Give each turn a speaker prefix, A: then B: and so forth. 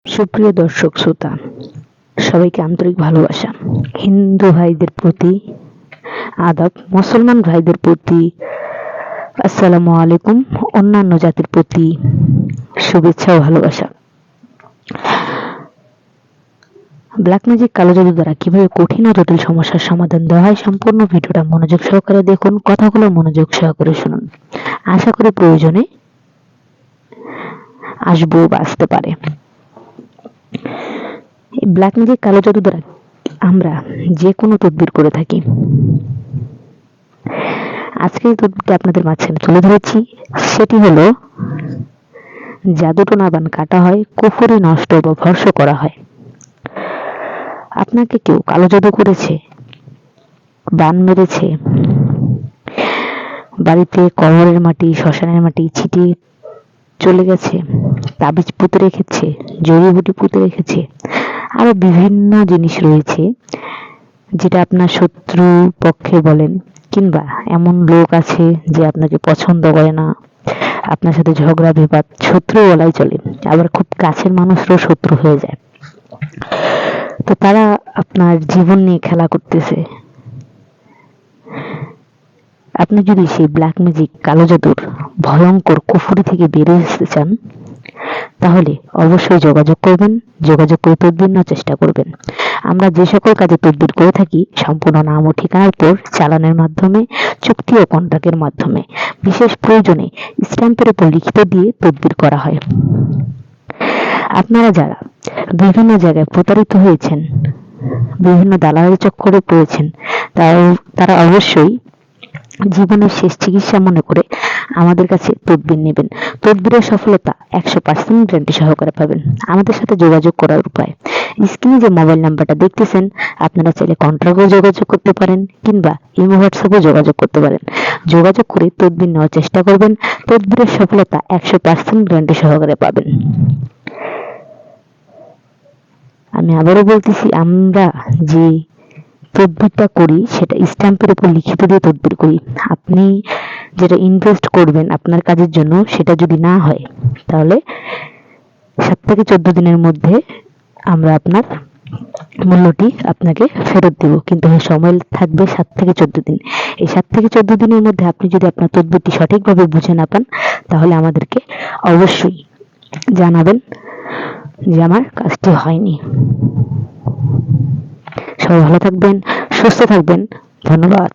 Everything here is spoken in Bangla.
A: সুপ্রিয় দর্শক শ্রোতা, সবাইকে আন্তরিক ভালোবাসা। হিন্দু ভাইদের প্রতি আদাব, মুসলমান ভাইদের প্রতি আসসালামু আলাইকুম, অন্যান্য জাতির প্রতি শুভেচ্ছা ও ভালোবাসা। ব্ল্যাক ম্যাজিক, কালো জাদু দ্বারা কিভাবে কঠিন ও জটিল সমস্যার সমাধান দেওয়া হয়, সম্পূর্ণ ভিডিওটা মনোযোগ সহকারে দেখুন, কথাগুলো মনোযোগ সহকারে শুনুন। আশা করি প্রয়োজনে আসবো বা আসতে পারে। ব্ল্যাক ম্যাজিক, কালো জাদু দ্বারা আমরা যে কোনো তদবির করে থাকি। আজকে এই তদবিরটা আপনাদের মাঝখানে তুলে ধরেছি, সেটি হলো জাদুটোনা বান কাটা হয়, কুফরি নষ্ট বা ভর্ষ করা হয়। আপনাকে কেউ কালো জাদু করেছে, বান মেরেছে, বাড়িতে কবরের মাটি, শ্মশানের মাটি ছিটিয়ে চলে গেছে, তাবিজ পুঁতে রেখেছে, জড়িবুটি পুঁতে রেখেছে, আরো বিভিন্ন জিনিস রয়েছে যেটা আপনার শত্রু পক্ষে বলেন, কিংবা এমন লোক আছে যে আপনাকে পছন্দ করে না, আপনার সাথে ঝগড়া বিবাদ, শত্রু বলাই চলে, আবার খুব কাছের মানুষরাও শত্রু হয়ে যায়। তো তারা আপনার জীবন নিয়ে খেলা করতেছে। আপনি যদি সেই ব্ল্যাক ম্যাজিক, কালো জাদুর ভয়ঙ্কর কুফরি থেকে বেরিয়ে আসতে চান, তাহলে অবশ্যই যোগাযোগ করবেন, যোগাযোগ করে তদবির নেওয়ার চেষ্টা করবেন। আমরা যে সকল কাজে তদবির করে থাকি, সম্পূর্ণ নাম ও ঠিকানার উপর চালানের মাধ্যমে, চুক্তি ও কন্ট্রাক্টের মাধ্যমে, বিশেষ প্রয়োজনে স্ট্যাম্পের উপর লিখিত দিয়ে তদবির করা হয়। আপনারা যারা বিভিন্ন জায়গায় প্রতারিত হয়েছেন, বিভিন্ন দালালের চক্করে পড়েছেন, তারা অবশ্যই জীবনের শেষ চিকিৎসা মনে করে আমাদের কাছে তদবির নেবেন। তদবিরের সফলতা 100% গ্যারান্টি সহকারে পাবেন। আমাদের সাথে যোগাযোগ করার উপায়, স্ক্রিনে যে মোবাইল নাম্বারটা দেখতেছেন, আপনারা চাইলে কন্ট্রাক্টেও যোগাযোগ করতে পারেন, কিংবা ইমো হোয়াটসঅ্যাপে যোগাযোগ করতে পারেন। যোগাযোগ করে তদবির নেওয়ার চেষ্টা করবেন। তদবিরের সফলতা 100% গ্যারান্টি সহকারে পাবেন। আমি আবারও বলতেছি, আমরা যে তদবিরটা করি সেটা স্ট্যাম্পের উপর লিখিত দিয়ে তদবির করি। আপনি যেটা ইনভেস্ট করবেন আপনার কাজের জন্য, সেটা যদি না হয়, তাহলে 7 থেকে 14 দিনের মধ্যে আমরা আপনার মূল্যটি আপনাকে ফেরত দেব, কিন্তু সময় থাকবে 7 থেকে 14 দিন। এই 7 থেকে 14 দিনের মধ্যে আপনি যদি আপনার তদবিরটি সঠিকভাবে বুঝে না পান, তাহলে আমাদেরকে অবশ্যই জানাবেন যে আমার কাজটি হয়নি। সবাই ভালো থাকবেন, সুস্থ থাকবেন। ধন্যবাদ।